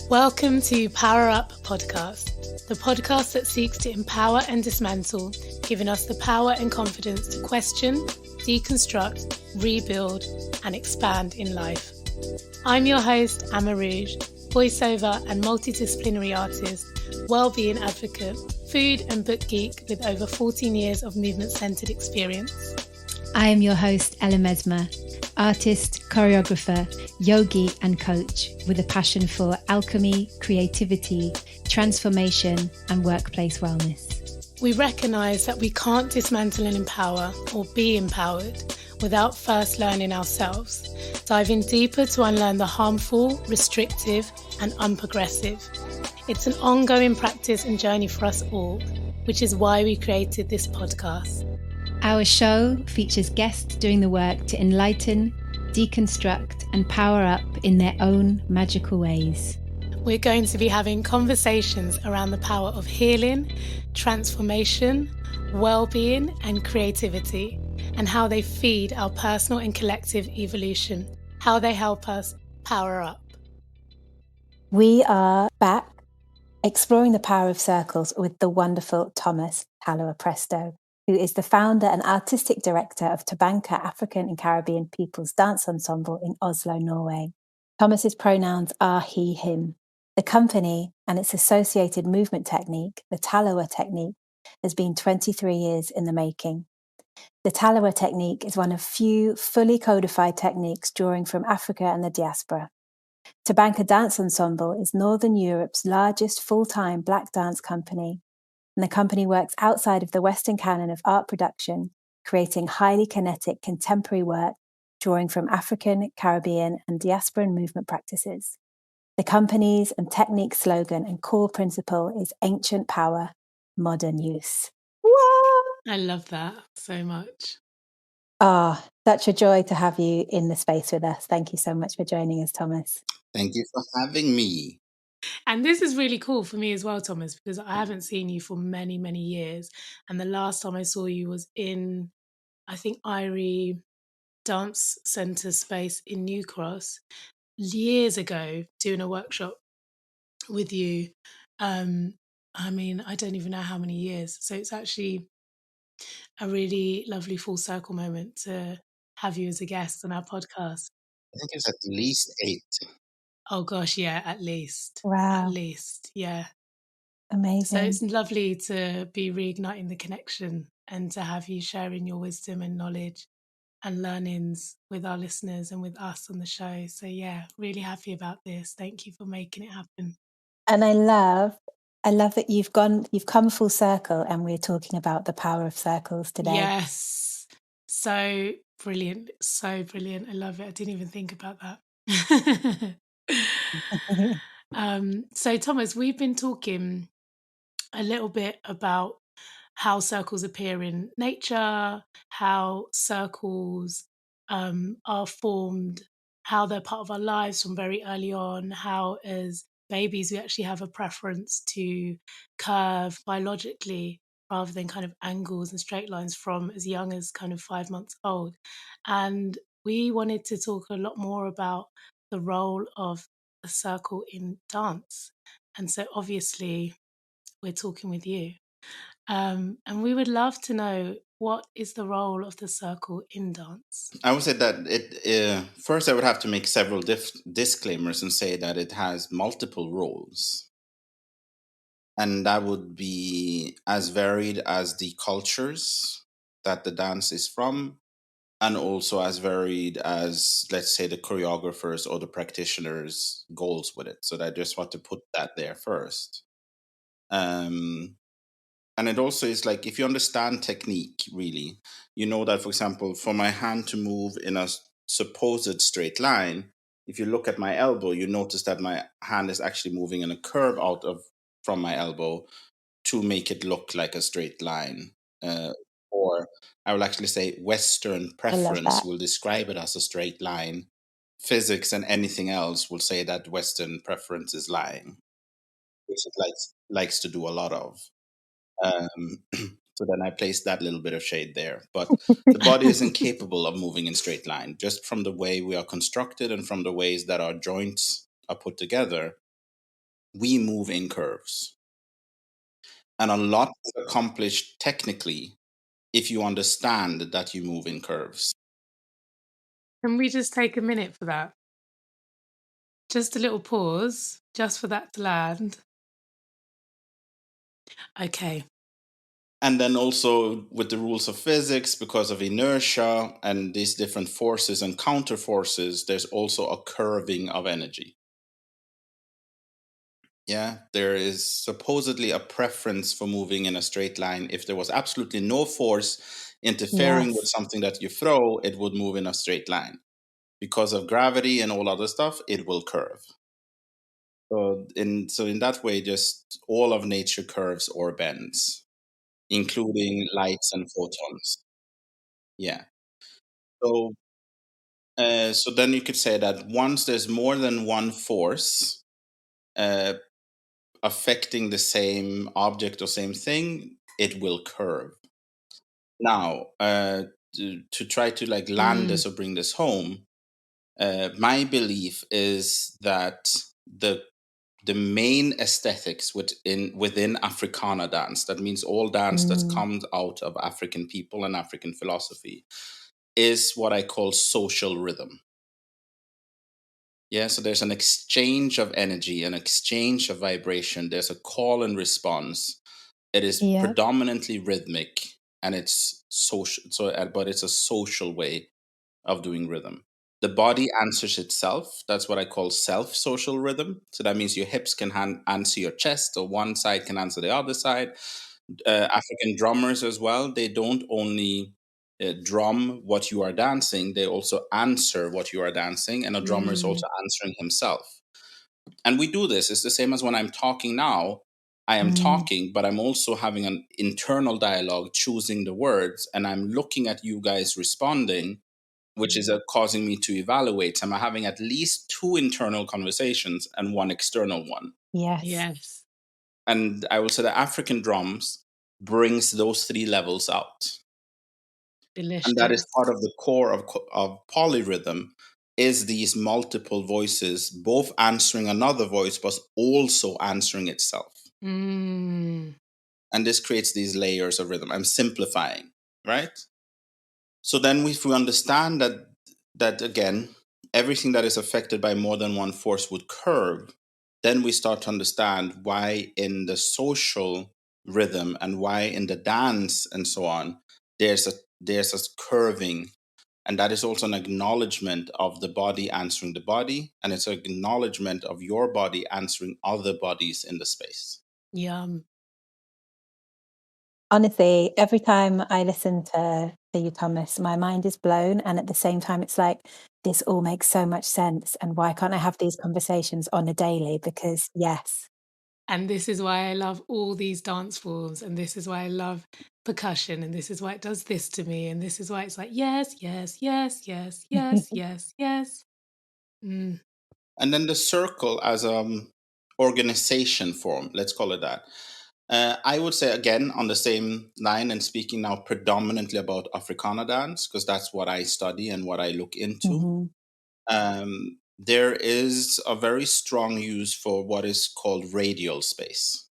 Welcome to PowerUp podcast, the podcast that seeks to empower and dismantle, giving us the power and confidence to question, deconstruct, rebuild, and expand in life. I'm your host, Amma Rouge, voiceover and multidisciplinary artist, well-being advocate, food and book geek with over 14 years of movement-centered experience. I am your host, Ella Mesma, artist, choreographer, yogi and coach with a passion for alchemy, creativity, transformation and workplace wellness. We recognise that we can't dismantle and empower or be empowered without first learning ourselves, diving deeper to unlearn the harmful, restrictive and unprogressive. It's an ongoing practice and journey for us all, which is why we created this podcast. Our show features guests doing the work to enlighten, deconstruct and power up in their own magical ways. We're going to be having conversations around the power of healing, transformation, well-being and creativity, and how they feed our personal and collective evolution, how they help us power up. We are back exploring the power of circles with the wonderful Thomas Talawa Presto, who is the founder and artistic director of Tabanka African and Caribbean People's Dance Ensemble in Oslo, Norway. Thomas's pronouns are he, him. The company and its associated movement technique, the Talawa Technique, has been 23 years in the making. The Talawa Technique is one of few fully codified techniques drawing from Africa and the Diaspora. Tabanka Dance Ensemble is Northern Europe's largest full-time black dance company, and the company works outside of the Western canon of art production, creating highly kinetic contemporary work drawing from African, Caribbean, and Diasporan movement practices. The company's and technique slogan and core principle is ancient power, modern use. I love that so much. Such a joy to have you in the space with us. Thank you so much for joining us, Thomas. Thank you for having me. And this is really cool for me as well, Thomas, because I haven't seen you for many, many years. And the last time I saw you was in, I think, Irie Dance Centre space in New Cross years ago, doing a workshop with you. I don't even know how many years. So it's actually a really lovely full circle moment to have you as a guest on our podcast. I think it's at least 8. Oh gosh, yeah, at least. Wow. At least, yeah. Amazing. So it's lovely to be reigniting the connection and to have you sharing your wisdom and knowledge and learnings with our listeners and with us on the show. So yeah, really happy about this. Thank you for making it happen. And I love that you've come full circle and we're talking about the power of circles today. Yes. So brilliant. So brilliant. I love it. I didn't even think about that. So Thomas, we've been talking a little bit about how circles appear in nature, how circles are formed, how they're part of our lives from very early on, how as babies we actually have a preference to curve biologically rather than kind of angles and straight lines from as young as kind of 5 months old. And we wanted to talk a lot more about the role of a circle in dance. And so obviously we're talking with you. And we would love to know, what is the role of the circle in dance? I would say that first I would have to make several disclaimers and say that it has multiple roles. And that would be as varied as the cultures that the dance is from, and also as varied as, let's say, the choreographers or the practitioners' goals with it. So I just want to put that there first. And it also is like, if you understand technique, really, you know that, for example, for my hand to move in a supposed straight line, if you look at my elbow, you notice that my hand is actually moving in a curve from my elbow to make it look like a straight line. Or I will actually say Western preference will describe it as a straight line. Physics and anything else will say that Western preference is lying, which it likes to do a lot of. So then I placed that little bit of shade there. But the body is incapable of moving in straight line, just from the way we are constructed and from the ways that our joints are put together. we move in curves. And a lot is accomplished technically if you understand that you move in curves. Can we just take a minute for that? Just a little pause, just for that to land. Okay. And then also with the rules of physics, because of inertia and these different forces and counter forces, there's also a curving of energy. Yeah, there is supposedly a preference for moving in a straight line. If there was absolutely no force interfering with Yes. something that you throw, it would move in a straight line. Because of gravity and all other stuff, it will curve. So in that way, just all of nature curves or bends, including lights and photons. Yeah. So so then you could say that once there's more than one force affecting the same object or same thing, it will curve. Now, to try to like land this or bring this home, my belief is that the main aesthetics within Africana dance, that means all dance that comes out of African people and African philosophy, is what I call social rhythm. Yeah, so there's an exchange of energy, an exchange of vibration. There's a call and response. It is Yeah. predominantly rhythmic, and it's social. But it's a social way of doing rhythm. The body answers itself. That's what I call self-social rhythm. So that means your hips can answer your chest, or one side can answer the other side. African drummers as well. They don't only drum what you are dancing, they also answer what you are dancing, and a drummer is also answering himself. And we do this. It's the same as when I'm talking now. I am talking, but I'm also having an internal dialogue, choosing the words, and I'm looking at you guys responding, which is causing me to evaluate. Am I having at least two internal conversations and one external one? Yes. Yes. And I will say that African drums brings those three levels out. Delicious. And that is part of the core of polyrhythm, is these multiple voices, both answering another voice, but also answering itself. Mm. And this creates these layers of rhythm. I'm simplifying, right? So then if we understand that again, everything that is affected by more than one force would curve, then we start to understand why in the social rhythm and why in the dance and so on, there's a curving. And that is also an acknowledgement of the body answering the body, and it's an acknowledgement of your body answering other bodies in the space. Yum. Honestly, every time I listen to you, Thomas, my mind is blown. And at the same time, it's like, this all makes so much sense. And why can't I have these conversations on a daily? Because, yes. And this is why I love all these dance forms, and this is why I love percussion, and this is why it does this to me, and this is why it's like, yes, yes, yes, yes, yes, yes, yes. Mm. And then the circle as organization form, let's call it that. I would say, again, on the same line, and speaking now predominantly about Africana dance, because that's what I study and what I look into. There is a very strong use for what is called radial space,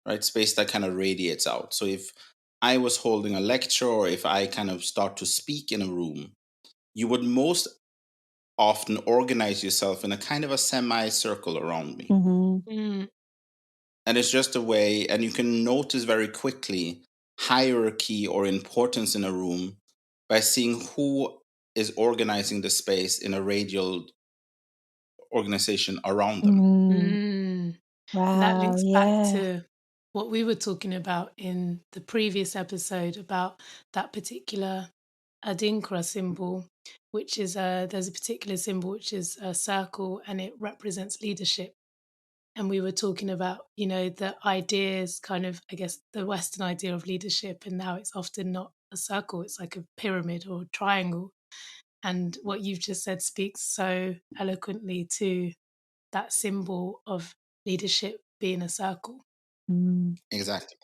right? Space that kind of radiates out. So if I was holding a lecture, or if I kind of start to speak in a room, you would most often organize yourself in a kind of a semicircle around me. Mm. And it's just a way, and you can notice very quickly hierarchy or importance in a room by seeing who is organizing the space in a radial organization around them. Mm. And that Wow. links back Yeah. to what we were talking about in the previous episode about that particular Adinkra symbol, which is there's a particular symbol which is a circle, and it represents leadership. And we were talking about, the ideas, kind of, I guess, the Western idea of leadership, and now it's often not a circle, it's like a pyramid or a triangle. And what you've just said speaks so eloquently to that symbol of leadership being a circle. Exactly.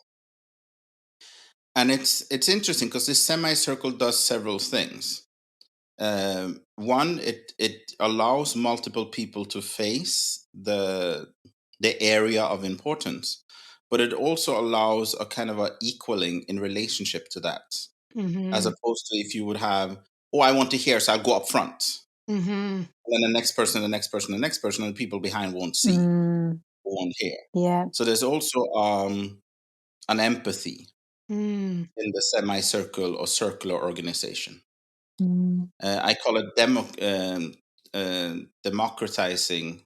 And it's interesting because this semicircle does several things. one, it allows multiple people to face the area of importance, but it also allows a kind of a equaling in relationship to that, as opposed to if you would have, oh, I want to hear, so I'll go up front, and then the next person, the next person, the next person, and the people behind won't see, won't hear. Yeah. So there's also an empathy Mm. in the semicircle or circular organization. Mm. I call it democratizing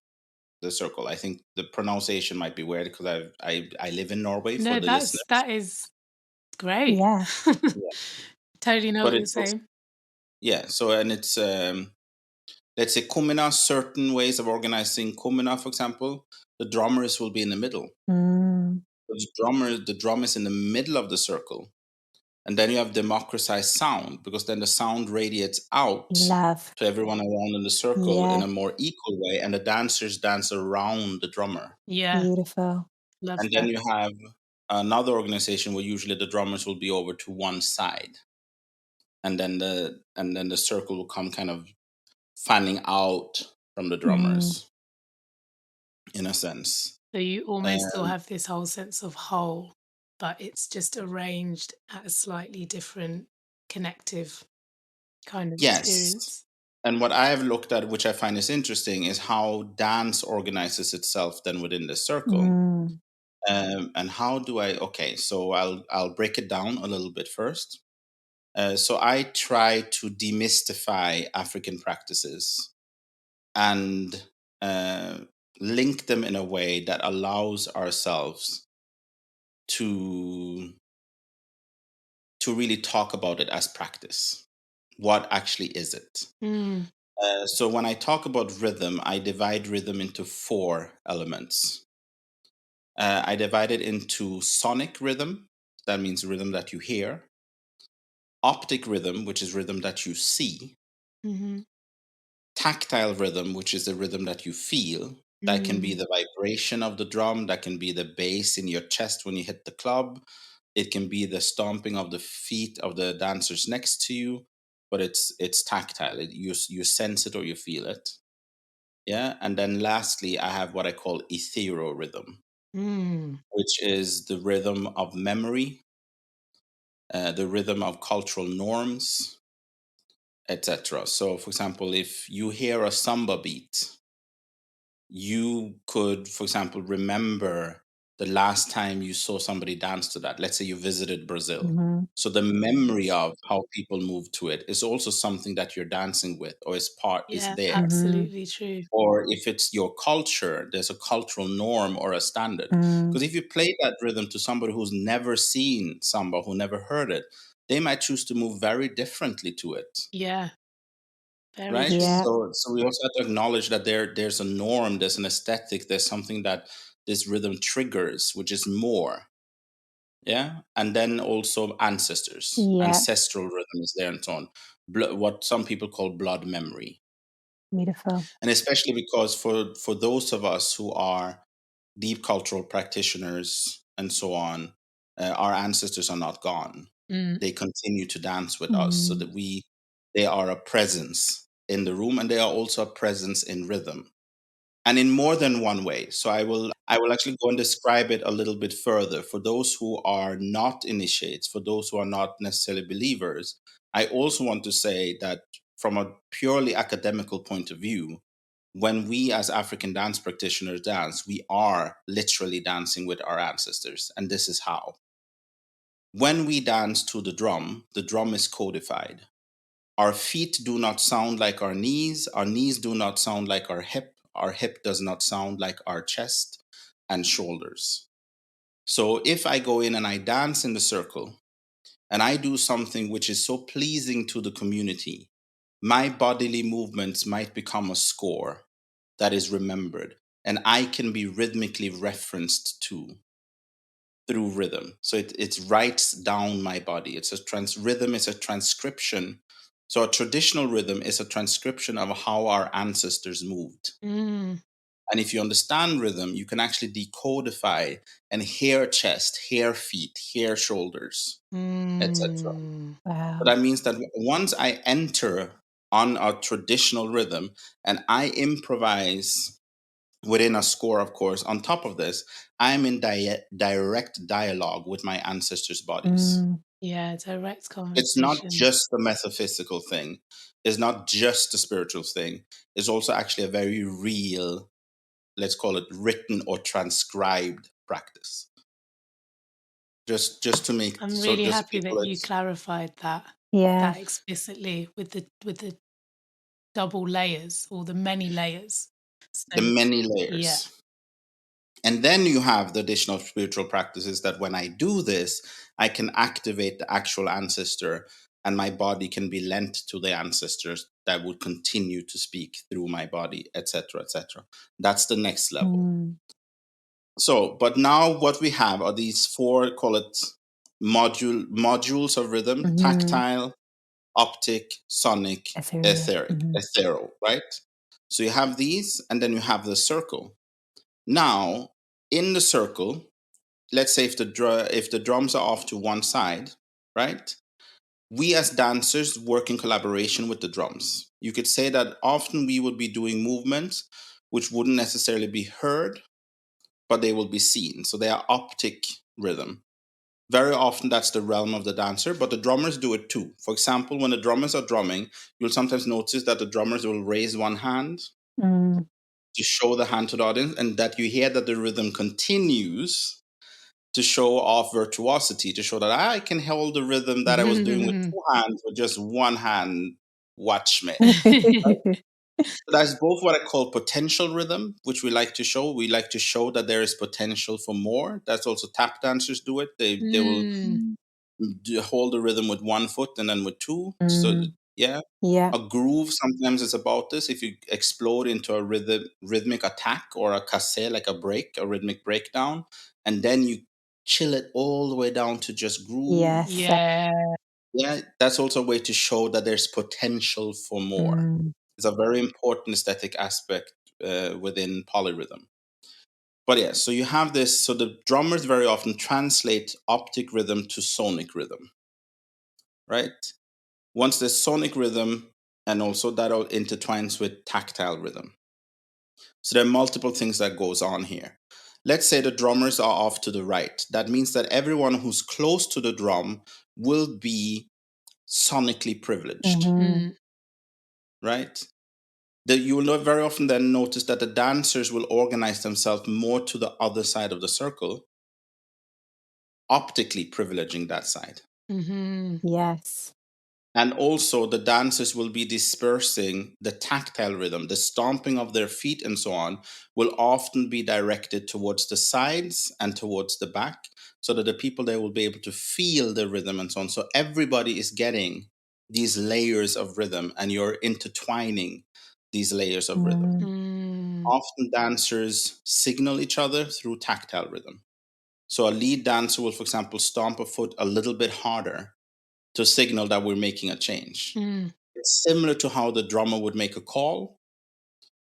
the circle. I think the pronunciation might be weird because I live in Norway, for No, the listeners. that is great. Yeah. Totally know But what you're it's also, saying. yeah. So, and it's let's say Kumina, certain ways of organizing Kumina, for example, the drummers will be in the middle. Mm. The drum is in the middle of the circle. And then you have democratized sound, because then the sound radiates out Love. to everyone around in the circle Yeah. in a more equal way, and the dancers dance around the drummer. Yeah, Beautiful. love And that. then you have another organization where usually the drummers will be over to one side, and then the circle will come kind of fanning out from the drummers, in a sense. So you almost still Um, have this whole sense of whole, but it's just arranged at a slightly different connective kind of yes. experience. And what I have looked at, which I find is interesting, is how dance organizes itself then within the circle. Mm. And how do I? Okay, so I'll break it down a little bit first. So I try to demystify African practices and link them in a way that allows ourselves to really talk about it as practice. What actually is it? Mm. So when I talk about rhythm, I divide rhythm into 4 elements. I divide it into sonic rhythm, that means rhythm that you hear; optic rhythm, which is rhythm that you see; Mm-hmm. tactile rhythm, which is the rhythm that you feel. That can be the vibration of the drum, that can be the bass in your chest when you hit the club. It can be the stomping of the feet of the dancers next to you, but it's tactile. You sense it or you feel it. Yeah, and then lastly, I have what I call ethereal rhythm, Mm. which is the rhythm of memory, the rhythm of cultural norms, etc. So, for example, if you hear a samba beat, you could, for example, remember the last time you saw somebody dance to that. Let's say you visited Brazil. Mm-hmm. So the memory of how people move to it is also something that you're dancing with, or is Yeah, there. Mm-hmm. absolutely true. Or if it's your culture, there's a cultural norm or a standard. Mm. Because if you play that rhythm to somebody who's never seen samba, who never heard it, they might choose to move very differently to it. Yeah, very Right? true. Yeah. So we also have to acknowledge that there's a norm, there's an aesthetic, there's something that this rhythm triggers, which is more. Yeah. And then also ancestors. Yeah. Ancestral rhythm is there and so on. What some people call blood memory. Beautiful. And especially because for those of us who are deep cultural practitioners and so on, our ancestors are not gone. Mm. They continue to dance with us, so Mm. that they are a presence in the room, and they are also a presence in rhythm, and in more than one way. So I will actually go and describe it a little bit further for those who are not initiates, for those who are not necessarily believers. I also want to say that from a purely academical point of view, when we as African dance practitioners dance, we are literally dancing with our ancestors. And this is how. When we dance to the drum is codified. Our feet do not sound like our knees do not sound like our hip does not sound like our chest and shoulders. So if I go in and I dance in the circle and I do something which is so pleasing to the community, my bodily movements might become a score that is remembered, and I can be rhythmically referenced to through rhythm. So it writes down my body. Rhythm is a transcription. So a traditional rhythm is a transcription of how our ancestors moved. Mm. And if you understand rhythm, you can actually decodify and hear chest, hear feet, hear shoulders, etc. Mm. So Wow. that means that once I enter on a traditional rhythm, and I improvise within a score, of course. On top of this, I'm in direct dialogue with my ancestors' bodies. Yeah, direct It's not conversation. just a metaphysical thing. It's not just a spiritual thing. It's also actually a very real, let's call it written or transcribed practice. Just to make I'm so really just happy people that you clarified that Yeah. explicitly with the double layers or the many layers. the So many yeah. layers. And then you have the additional spiritual practices that when I do this, I can activate the actual ancestor and my body can be lent to the ancestors that would continue to speak through my body, etc., etc. That's the next level. So, but now what we have are these four, call it modules of rhythm: tactile, optic, sonic, ethereal, right? So you have these, and then you have the circle. Now, in the circle, let's say if the drums are off to one side, right? We as dancers work in collaboration with the drums. You could say that often we would be doing movements which wouldn't necessarily be heard, but they will be seen. So they are optic rhythm. Very often that's the realm of the dancer, but the drummers do it too. For example, when the drummers are drumming, you'll sometimes notice that the drummers will raise one hand to show the hand to the audience, and that you hear that the rhythm continues to show off virtuosity, to show that I can hold the rhythm that I was doing with two hands with just one hand. Watch me. That's both what I call potential rhythm, which we like to show. We like to show that there is potential for more. That's also tap dancers do it. They will hold the rhythm with one foot and then with two. So yeah. A groove sometimes is about this. If you explode into a rhythmic attack or a casse, like a rhythmic breakdown, and then you chill it all the way down to just groove. Yeah. Yeah, that's also a way to show that there's potential for more. It's a very important aesthetic aspect within polyrhythm. But yeah, so you have this. So the drummers very often translate optic rhythm to sonic rhythm, right? Once there's sonic rhythm, and also that all intertwines with tactile rhythm. So there are multiple things that goes on here. Let's say the drummers are off to the right. That means that everyone who's close to the drum will be sonically privileged, right? You will very often then notice that the dancers will organize themselves more to the other side of the circle, optically privileging that side. Yes. And also the dancers will be dispersing the tactile rhythm, the stomping of their feet and so on will often be directed towards the sides and towards the back, so that the people there will be able to feel the rhythm and so on. So everybody is getting these layers of rhythm and you're intertwining these layers of rhythm. Often dancers signal each other through tactile rhythm. So a lead dancer will, for example, stomp a foot a little bit harder to signal that we're making a change. It's similar to how the drummer would make a call,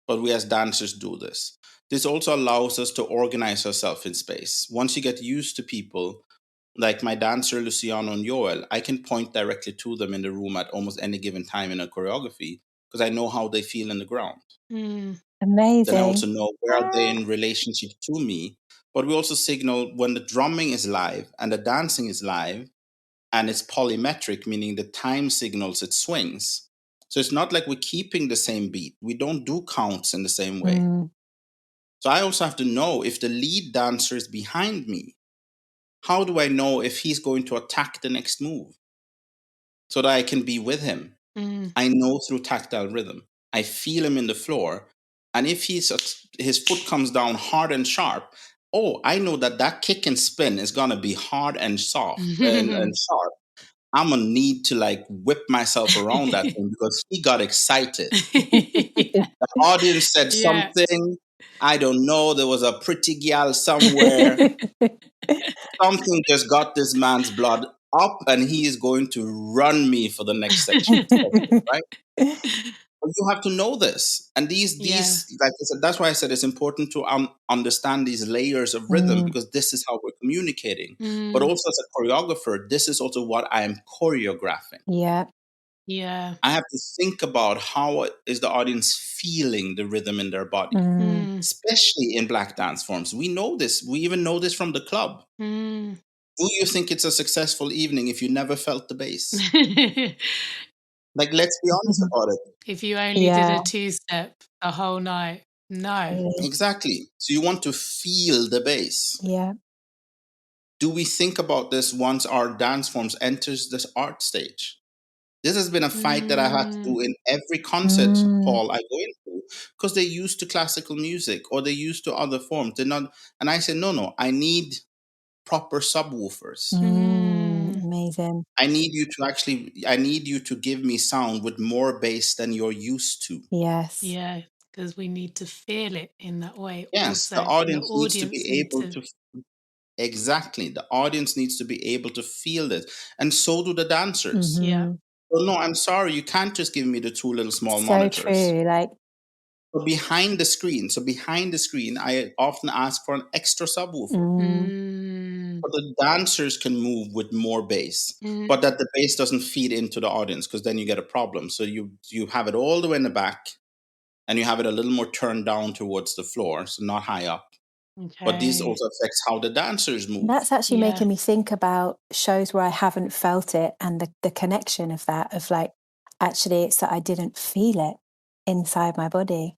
but we as dancers do this. This also allows us to organize ourselves in space. Once you get used to people, like my dancer Luciano and Joel, I can point directly to them in the room at almost any given time in a choreography because I know how they feel in the ground. Amazing. Then I also know where are they in relationship to me. But we also signal when the drumming is live and the dancing is live, and it's polymetric, meaning the time signals, it swings. So it's not like we're keeping the same beat. We don't do counts in the same way. So I also have to know if the lead dancer is behind me. How do I know if he's going to attack the next move so that I can be with him? I know through tactile rhythm. I feel him in the floor. And if his foot comes down hard and sharp, oh, I know that kick and spin is going to be hard and soft and sharp. I'm going to need to like whip myself around that thing because he got excited. The audience said something. I don't know. There was a pretty gal somewhere. Something just got this man's blood up and he is going to run me for the next section, right? But you have to know this. And these, like I said, that's why I said it's important to understand these layers of rhythm because this is how we're communicating. But also as a choreographer, this is also what I am choreographing. Yeah. Yeah. I have to think about how is the audience feeling the rhythm in their body, especially in Black dance forms. We know this. We even know this from the club. Mm. Do you think it's a successful evening if you never felt the bass? Like, let's be honest about it. If you only did a two-step the whole night. No. Exactly. So you want to feel the bass. Yeah. Do we think about this once our dance forms enters this art stage? This has been a fight that I had to do in every concert hall I go into, because they're used to classical music or they're used to other forms. They're not, and I said, no, I need proper subwoofers. Amazing. I need you to give me sound with more bass than you're used to. Yes. Yeah, because we need to feel it in that way. Yes, the Also, audience needs to be able to. Exactly. The audience needs to be able to feel it. And so do the dancers. Yeah. Well, no, I'm sorry. You can't just give me the two little small So monitors. true. Like, So behind the screen, I often ask for an extra subwoofer. But the dancers can move with more bass, but that the bass doesn't feed into the audience, because then you get a problem. So you have it all the way in the back, and you have it a little more turned down towards the floor, so not high up. But this Okay. also affects how the dancers move. that's actually making me think about shows where I haven't felt it, and the connection of that, of like, actually it's that I didn't feel it inside my body.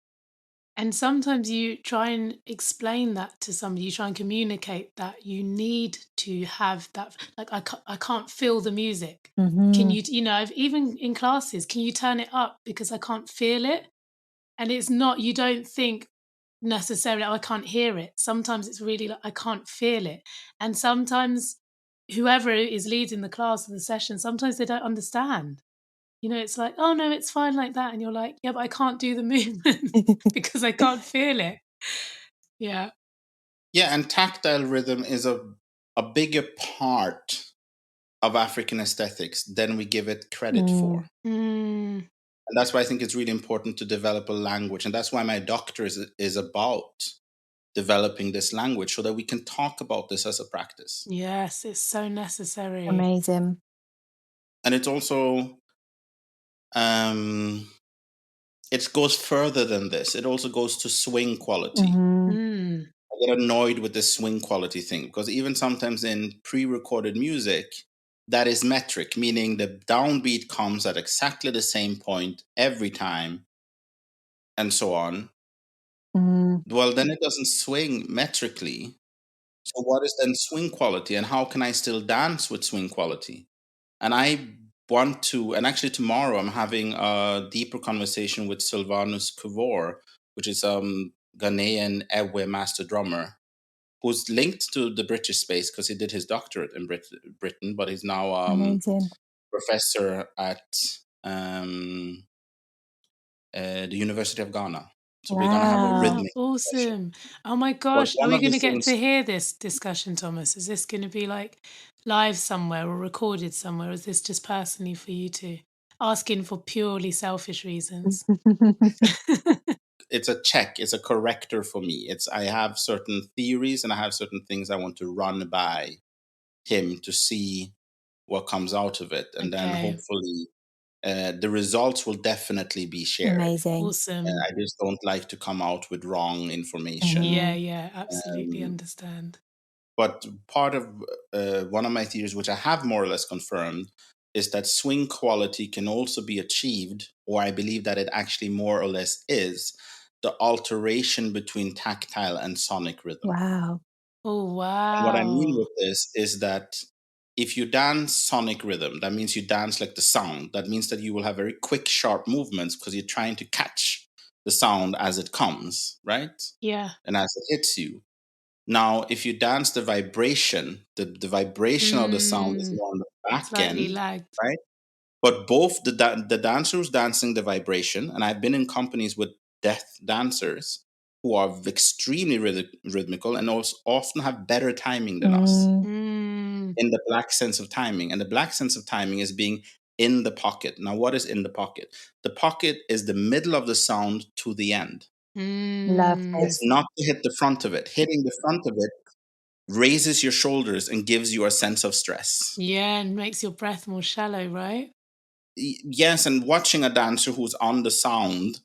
And sometimes you try and explain that to somebody, you try and communicate that you need to have that, like, I can't feel the music. Can you, even in classes, can you turn it up because I can't feel it? And it's not, you don't think necessarily, I can't hear it. Sometimes it's really like, I can't feel it. And sometimes whoever is leading the class or the session, sometimes they don't understand. It's like, oh no, it's fine like that. And you're like, yeah, but I can't do the movement because I can't feel it. Yeah. Yeah, and tactile rhythm is a bigger part of African aesthetics than we give it credit for. And that's why I think it's really important to develop a language. And that's why my doctor is about developing this language, so that we can talk about this as a practice. Yes, it's so necessary. Amazing. And it's also, it goes further than this. It also goes to swing quality. I get annoyed with the swing quality thing, because even sometimes in pre-recorded music, that is metric, meaning the downbeat comes at exactly the same point every time, and so on. Well, then it doesn't swing metrically. So what is then swing quality, and how can I still dance with swing quality? And I want to, and actually tomorrow I'm having a deeper conversation with Sylvanus Kuvor, which is Ghanaian Ewe master drummer, who's linked to the British space because he did his doctorate in Britain, but he's now Amazing. professor at the University of Ghana. So we're going to have a Wow. rhythmic Awesome. Oh my But gosh. Are one we of the going to get things, to hear this discussion, Thomas? Is this going to be like live somewhere or recorded somewhere? Or is this just personally for you two? Asking for purely selfish reasons. it's a check, it's a corrector for me. I have certain theories and I have certain things I want to run by him to see what comes out of it. And then Okay. hopefully the results will definitely be shared. Amazing. Awesome. I just don't like to come out with wrong information. Yeah, absolutely understand. But part of one of my theories, which I have more or less confirmed, is that swing quality can also be achieved, or I believe that it actually more or less is, the alteration between tactile and sonic rhythm. Wow. Oh, wow. And what I mean with this is that if you dance sonic rhythm, that means you dance like the sound. That means that you will have very quick, sharp movements because you're trying to catch the sound as it comes, right? Yeah. And as it hits you. Now, if you dance the vibration, the vibration of the sound is more on the back Slightly end, lagged. right? But both the dancer who's dancing the vibration, and I've been in companies with deaf dancers who are extremely rhythmical and also often have better timing than us in the black sense of timing. And the black sense of timing is being in the pocket. Now, what is in the pocket? The pocket is the middle of the sound to the end. Love It's this. not to hit the front of it. Hitting the front of it raises your shoulders and gives you a sense of stress. Yeah, and makes your breath more shallow, right? yes, and watching a dancer who's on the sound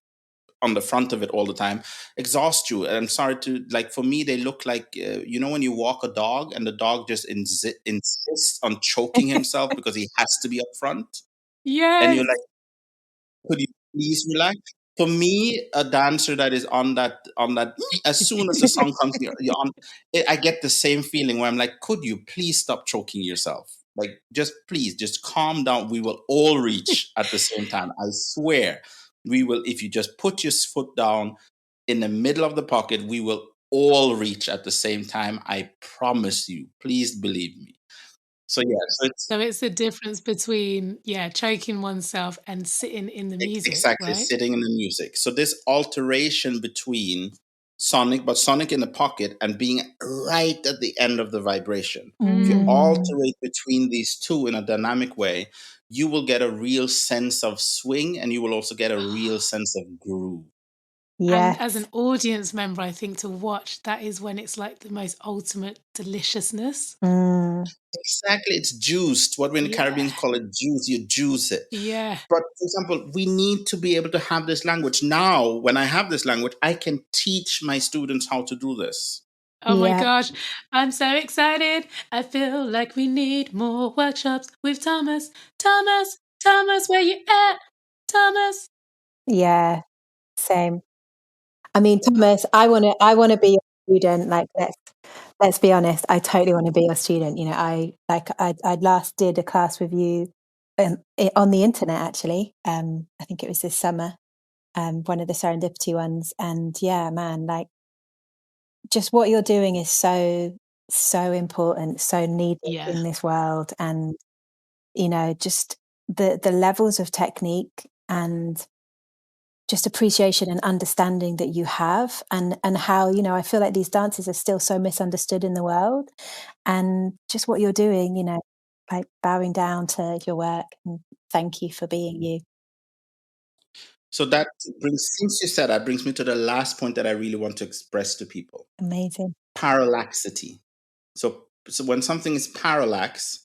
on the front of it all the time exhaust you. And I'm sorry to, like, for me, they look like, when you walk a dog and the dog just insists on choking himself because he has to be up front. And you're Yes. like, could you please relax? For me, a dancer that is on that, as soon as the song comes, you're on. I get the same feeling where I'm like, could you please stop choking yourself? Like, please, just calm down. We will all reach at the same time. I swear, we will. If you just put your foot down in the middle of the pocket, we will all reach at the same time. I promise you. Please believe me. So yeah, so it's the difference between choking oneself and sitting in the music, exactly, right? sitting in the music. So this alteration between sonic in the pocket and being right at the end of the vibration. If you alternate between these two in a dynamic way, you will get a real sense of swing, and you will also get a real sense of groove. And as an audience member, I think to watch, that is when it's like the most ultimate deliciousness. Exactly, it's juiced. What we in the Caribbean call it juice. You juice it. Yeah. But for example, we need to be able to have this language. Now, when I have this language, I can teach my students how to do this. Oh my gosh, I'm so excited. I feel like we need more workshops with Thomas. Thomas, where you at? Thomas. Yeah, same. I mean, Thomas, I want to be your student. Like, let's be honest. I totally want to be your student. You know, I last did a class with you on the internet, actually. I think it was this summer, one of the serendipity ones. And yeah, man, like, just what you're doing is so important, so needed in this world. And, just the levels of technique and just appreciation and understanding that you have, and how, I feel like these dances are still so misunderstood in the world, and just what you're doing, like bowing down to your work, and thank you for being you. So that since you said that, brings me to the last point that I really want to express to people. Amazing. Parallaxity. So when something is parallax,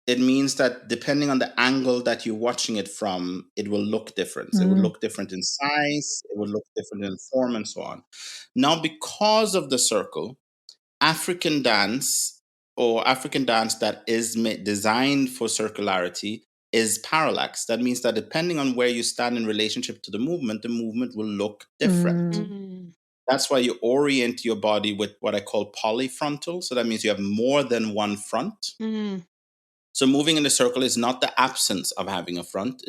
it means that depending on the angle that you're watching it from, it will look different. It will look different in size, it will look different in form, and so on. Now, because of the circle, African dance that is designed for circularity is parallax. That means that depending on where you stand in relationship to the movement will look different. That's why you orient your body with what I call polyfrontal. So that means you have more than one front. So moving in a circle is not the absence of having a front,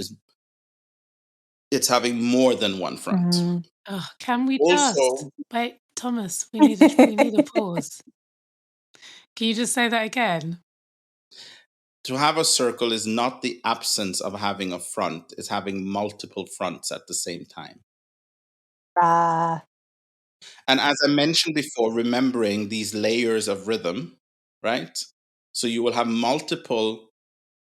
it's having more than one front. Oh, can we Also, wait, Thomas, we need a pause. Can you just say that again? to have a circle is not the absence of having a front, it's having multiple fronts at the same time. And as I mentioned before, remembering these layers of rhythm, right? So you will have multiple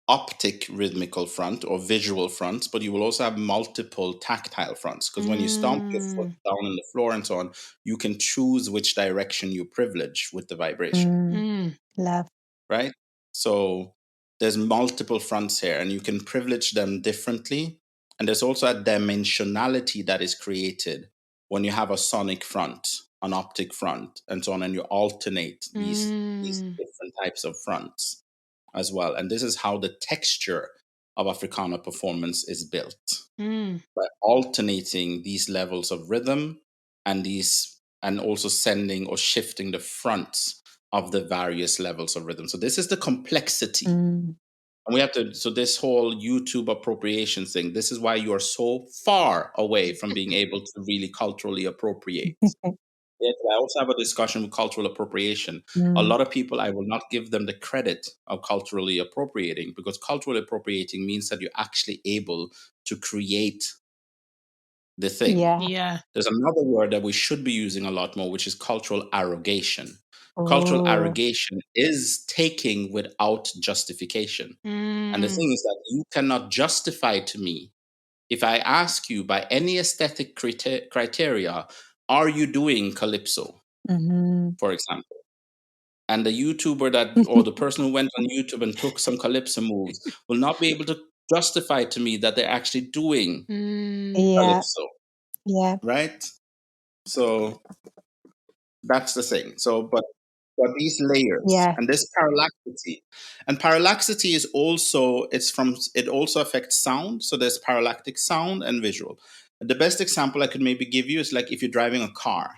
optic rhythmical front or visual fronts, but you will also have multiple tactile fronts, because when you stomp your foot down on the floor and so on, you can choose which direction you privilege with the vibration. Love. Right? So there's multiple fronts here, and you can privilege them differently. And there's also a dimensionality that is created when you have a sonic front, an optic front, and so on, and you alternate these different types of fronts as well. And this is how the texture of Africana performance is built, by alternating these levels of rhythm and also sending or shifting the fronts of the various levels of rhythm. So this is the complexity. And we have to, so this whole YouTube appropriation thing, this is why you are so far away from being able to really culturally appropriate. Yes, I also have a discussion with cultural appropriation. A lot of people, I will not give them the credit of culturally appropriating, because culturally appropriating means that you're actually able to create the thing. Yeah. There's another word that we should be using a lot more, which is cultural arrogation. Cultural arrogation is taking without justification. And the thing is that you cannot justify to me, if I ask you by any aesthetic criteria, are you doing calypso, for example? And the YouTuber or the person who went on YouTube and took some calypso moves will not be able to justify to me that they're actually doing Yeah. calypso, Yeah. right? So that's the thing. So, but these layers Yeah. and this parallaxity, and parallaxity is also, it also affects sound. So there's parallactic sound and visual. The best example I could maybe give you is like if you're driving a car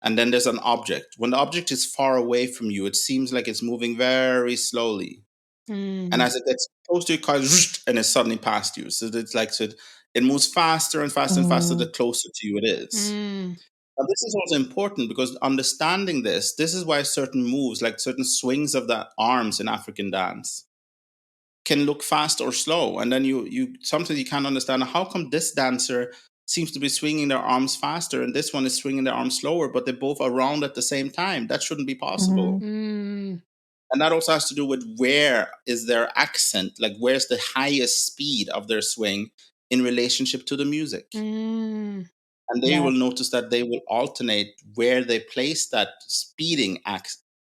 and then there's an object. When the object is far away from you, it seems like it's moving very slowly. And as it gets close to your car, and it's suddenly past you. So it's like, so it moves faster and faster and faster the closer to you it is. Now, this is also important because understanding this is why certain moves, like certain swings of the arms in African dance, can look fast or slow. And then you sometimes you can't understand how come this dancer seems to be swinging their arms faster and this one is swinging their arms slower, but they're both around at the same time. That shouldn't be possible. And that also has to do with where is their accent, like where's the highest speed of their swing in relationship to the music. And they will notice that they will alternate where they place that speeding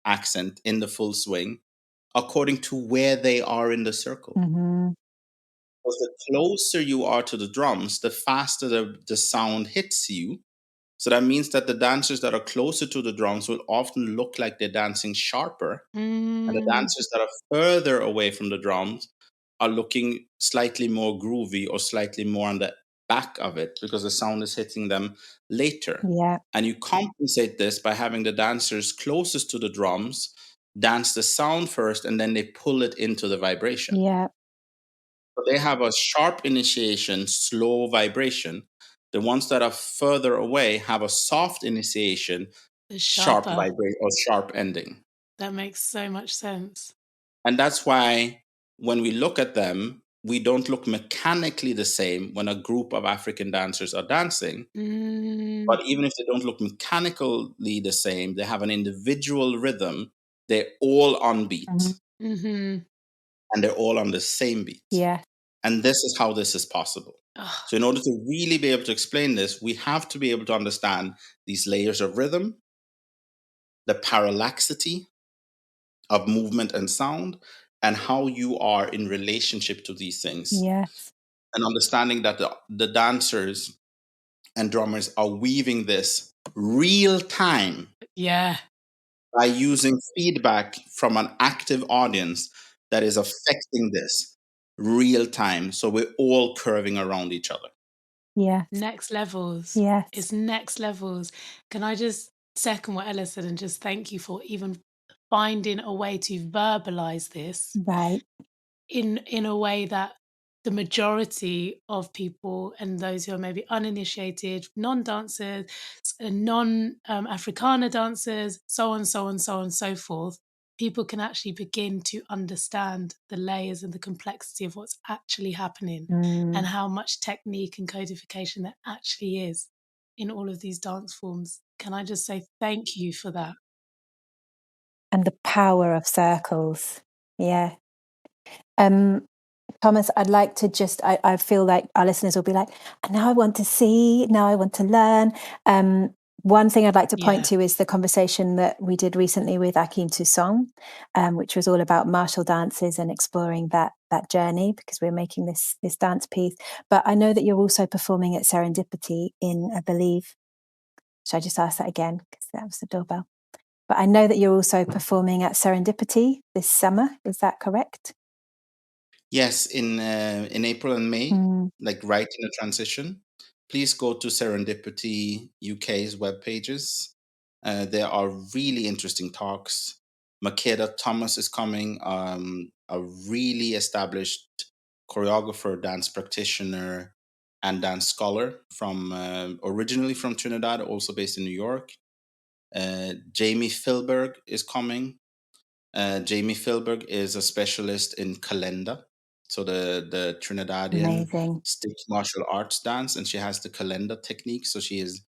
accent in the full swing according to where they are in the circle. Because the closer you are to the drums, the faster the sound hits you. So that means that the dancers that are closer to the drums will often look like they're dancing sharper. And the dancers that are further away from the drums are looking slightly more groovy or slightly more on the back of it because the sound is hitting them later. Yeah. And you compensate this by having the dancers closest to the drums dance the sound first and then they pull it into the vibration. Yeah. So they have a sharp initiation, slow vibration. The ones that are further away have a soft initiation, sharp Sharper. vibration or sharp ending. That makes so much sense. And that's why when we look at them, we don't look mechanically the same when a group of African dancers are dancing. But even if they don't look mechanically the same, they have an individual rhythm. They're all on beat and they're all on the same beat. Yeah. And this is how this is possible. So in order to really be able to explain this, we have to be able to understand these layers of rhythm, the parallaxity of movement and sound, and how you are in relationship to these things. Yes. And understanding that the dancers and drummers are weaving this real time Yeah. by using feedback from an active audience that is affecting this real time. So we're all curving around each other. Yeah. Next levels. Yes. It's next levels. Can I just second what Ella said and just thank you for even finding a way to verbalize this Right. in a way that the majority of people and those who are maybe uninitiated, non-dancers, non-Africana dancers, so on, so on, so on, so forth, people can actually begin to understand the layers and the complexity of what's actually happening and how much technique and codification there actually is in all of these dance forms. Can I just say thank you for that? And the power of circles. Yeah. Thomas, I'd like to just, I feel like our listeners will be like, now I want to see, now I want to learn. One thing I'd like to point to is the conversation that we did recently with Akim Toussaint, which was all about martial dances and exploring that journey because we're making this dance piece. But I know that you're also performing at Serendipity in, I believe, should I just ask that again? Because that was the doorbell. But I know that you're also performing at Serendipity this summer. Is that correct? Yes, in April and May, like right in the transition. Please go to Serendipity UK's web pages. There are really interesting talks. Makeda Thomas is coming, a really established choreographer, dance practitioner, and dance scholar from originally from Trinidad, also based in New York. Jamie Filberg is coming. Jamie Filberg is a specialist in kalenda, so the Trinidadian stick martial arts dance, and she has the kalenda technique. So she is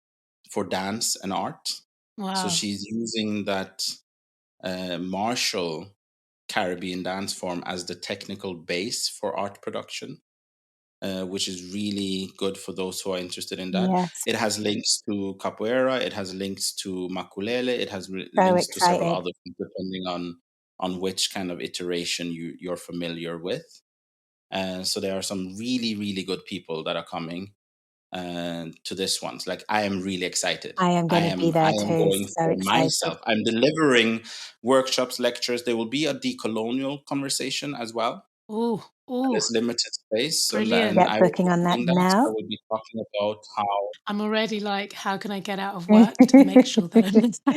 for dance and art. Wow. So she's using that martial Caribbean dance form as the technical base for art production, which is really good for those who are interested in that. Yes. It has links to capoeira, it has links to makulele, it has So links to several exciting. other things depending on which kind of iteration you're familiar with. So there are some really, really good people that are coming to this one. Like, I am really excited. I am going to be there I am too. going So for excited. myself. I'm delivering workshops, lectures. There will be a decolonial conversation as well. Oh, There's limited space, so brilliant. then Get I will booking be on that doing that. So I now. will be talking about how. I'm already like, how can I get out of work to make sure that I'm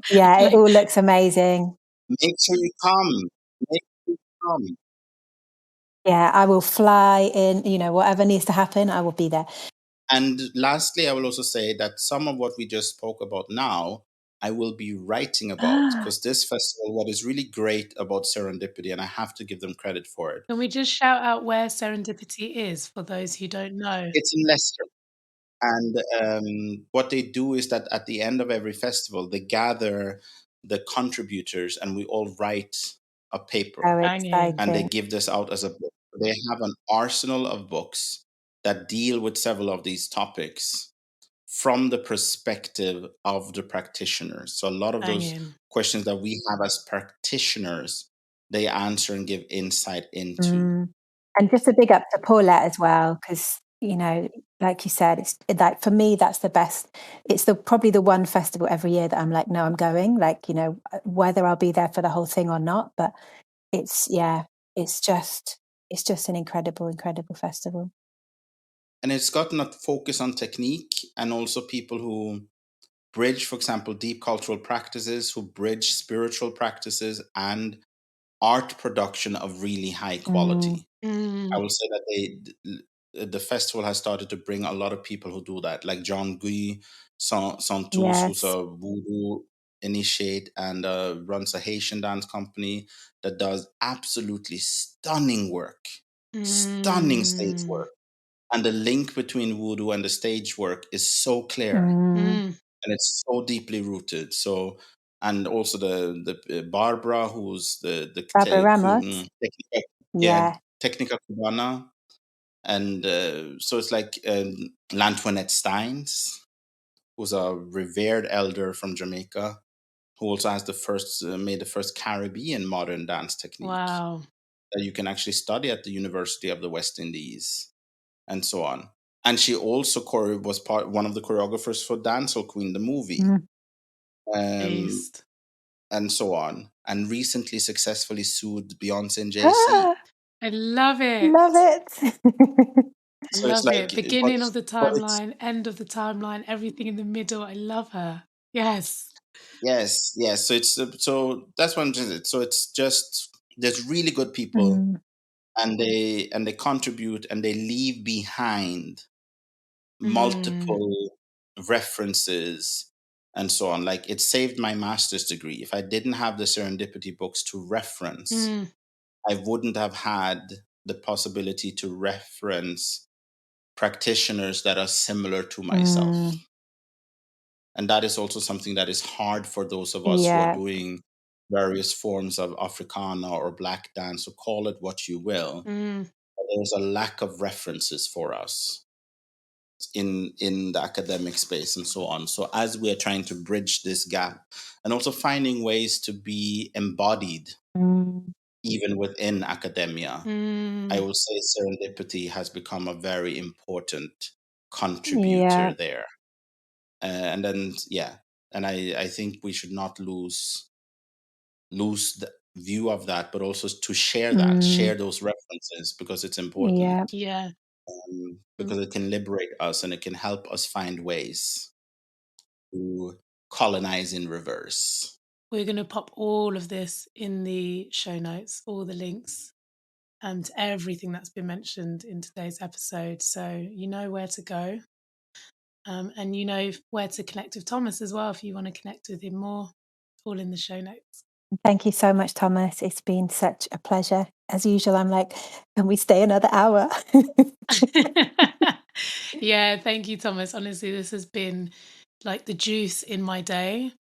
Yeah, like, it all looks amazing. Make sure you come. Make sure you come. Yeah, I will fly in, whatever needs to happen, I will be there. And lastly, I will also say that some of what we just spoke about now, I will be writing about, because this festival, what is really great about Serendipity, and I have to give them credit for it. can we just shout out where Serendipity is for those who don't know? It's in Leicester. And what they do is that at the end of every festival, they gather the contributors and we all write a paper. So Banging. And they exciting. give this out as a book. They have an arsenal of books that deal with several of these topics from the perspective of the practitioners. So a lot of those Banging. questions that we have as practitioners, they answer and give insight into. And just a big up to Paulette as well, because, like you said, it's like, for me, that's the best. It's probably the one festival every year that I'm like, no, I'm going, like, whether I'll be there for the whole thing or not. But it's just an incredible festival. And it's gotten a focus on technique, and also people who bridge, for example, deep cultural practices, who bridge spiritual practices and art production of really high quality. I will say that the festival has started to bring a lot of people who do that, like John Guy Santos, who's Yes. a voodoo initiate and runs a Haitian dance company that does absolutely stunning work, stunning stage work. And the link between voodoo and the stage work is so clear, and it's so deeply rooted. So, and also the Barbara, who's the Barbara Ramos. Technica Cubana, and so it's like L'Antoinette Steins, who's a revered elder from Jamaica, who also has made the first Caribbean modern dance technique Wow. that you can actually study at the University of the West Indies, and so on. And she also was one of the choreographers for Dancehall Queen, the movie, Beast. and so on. And recently successfully sued Beyonce and Jay-Z. I love it. Love it. I So it's love like, it. Beginning of the timeline, end of the timeline, everything in the middle. I love her. Yes. Yes. So it's so that's what I'm saying. So it's just, there's really good people, and they contribute, and they leave behind multiple references and so on. Like, it saved my master's degree. If I didn't have the Serendipity books to reference, I wouldn't have had the possibility to reference practitioners that are similar to myself. And that is also something that is hard for those of us who are doing various forms of Africana or Black dance, so call it what you will. There's a lack of references for us in the academic space and so on. So as we are trying to bridge this gap, and also finding ways to be embodied even within academia, I will say Serendipity has become a very important contributor there. And then, and I think we should not lose the view of that, but also to share those references, because it's important. Yeah. Because it can liberate us, and it can help us find ways to colonize in reverse. We're going to pop all of this in the show notes, all the links, and everything that's been mentioned in today's episode. So you know where to go. And you know where to connect with Thomas as well if you want to connect with him more. All in the show notes. Thank you so much, Thomas. It's been such a pleasure. As usual, I'm like, can we stay another hour? Yeah, thank you, Thomas. Honestly, this has been like the juice in my day,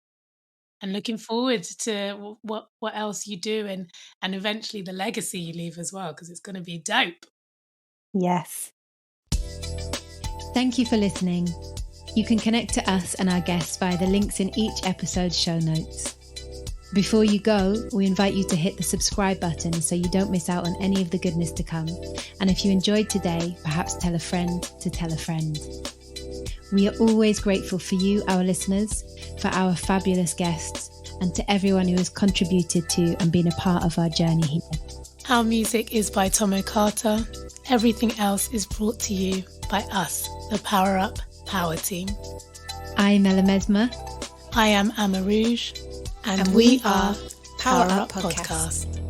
and looking forward to what else you do, and eventually the legacy you leave as well, because it's going to be dope. Yes. Thank you for listening. You can connect to us and our guests via the links in each episode's show notes. Before you go, we invite you to hit the subscribe button so you don't miss out on any of the goodness to come. And if you enjoyed today, perhaps tell a friend to tell a friend. We are always grateful for you, our listeners, for our fabulous guests, and to everyone who has contributed to and been a part of our journey here. Our music is by Tomo Carter. Everything else is brought to you by us, the PowerUp Power Team. I'm Ella Mesma. I am Amma Rouge. And we are PowerUp Podcast.